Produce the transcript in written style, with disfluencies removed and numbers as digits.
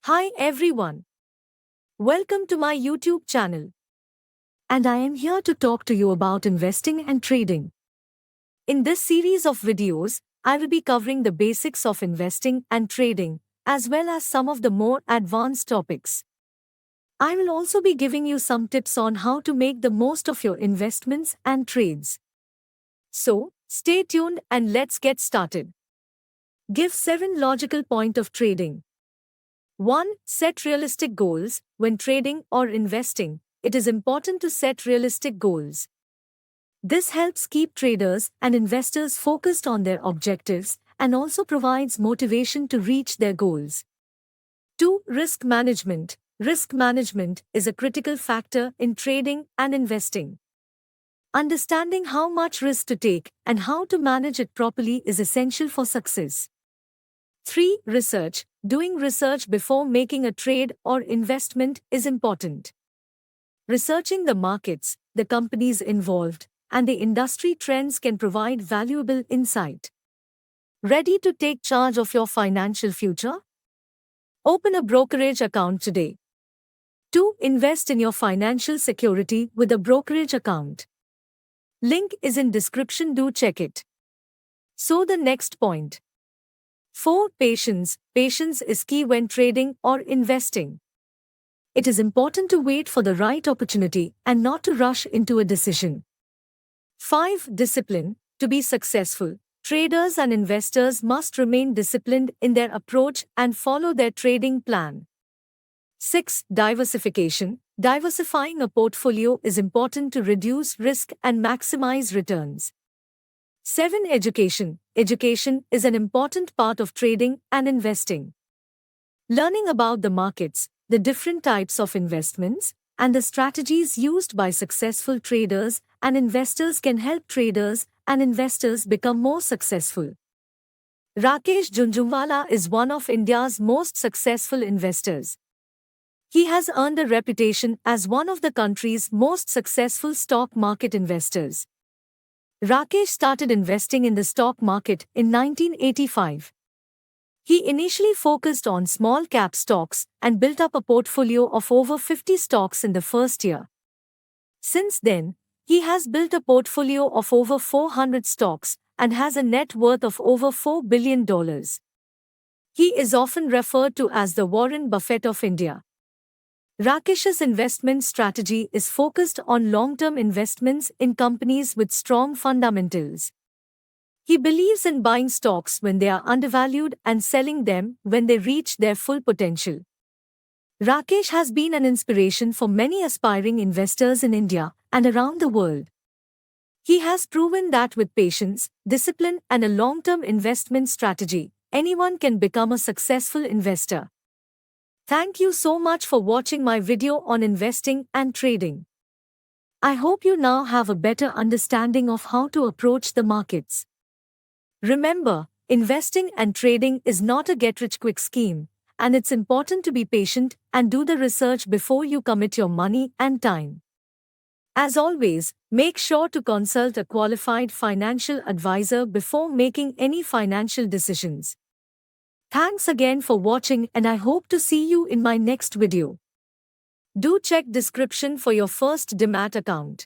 Hi everyone. Welcome to my YouTube channel. And I am here to talk to you about investing and trading. In this series of videos, I will be covering the basics of investing and trading, as well as some of the more advanced topics. I will also be giving you some tips on how to make the most of your investments and trades. So, stay tuned and let's get started. Give 7 logical points of trading. 1. Set realistic goals. When trading or investing, it is important to set realistic goals. This helps keep traders and investors focused on their objectives and also provides motivation to reach their goals. 2. Risk management. Risk management is a critical factor in trading and investing. Understanding how much risk to take and how to manage it properly is essential for success. 3. Research. Doing research before making a trade or investment is important. Researching the markets, the companies involved, and the industry trends can provide valuable insight. Ready to take charge of your financial future? Open a brokerage account today. 2. Invest in your financial security with a brokerage account. Link is in description, do check it. So the next point. 4. Patience. Patience is key when trading or investing. It is important to wait for the right opportunity and not to rush into a decision. 5. Discipline. To be successful, traders and investors must remain disciplined in their approach and follow their trading plan. 6. Diversification. Diversifying a portfolio is important to reduce risk and maximize returns. 7. Education. Education is an important part of trading and investing. Learning about the markets, the different types of investments, and the strategies used by successful traders and investors can help traders and investors become more successful. Rakesh Jhunjhunwala is one of India's most successful investors. He has earned a reputation as one of the country's most successful stock market investors. Rakesh started investing in the stock market in 1985. He initially focused on small-cap stocks and built up a portfolio of over 50 stocks in the first year. Since then, he has built a portfolio of over 400 stocks and has a net worth of over $4 billion. He is often referred to as the Warren Buffett of India. Rakesh's investment strategy is focused on long-term investments in companies with strong fundamentals. He believes in buying stocks when they are undervalued and selling them when they reach their full potential. Rakesh has been an inspiration for many aspiring investors in India and around the world. He has proven that with patience, discipline, and a long-term investment strategy, anyone can become a successful investor. Thank you so much for watching my video on investing and trading. I hope you now have a better understanding of how to approach the markets. Remember, investing and trading is not a get-rich-quick scheme, and it's important to be patient and do the research before you commit your money and time. As always, make sure to consult a qualified financial advisor before making any financial decisions. Thanks again for watching and I hope to see you in my next video. Do check description for your first Demat account.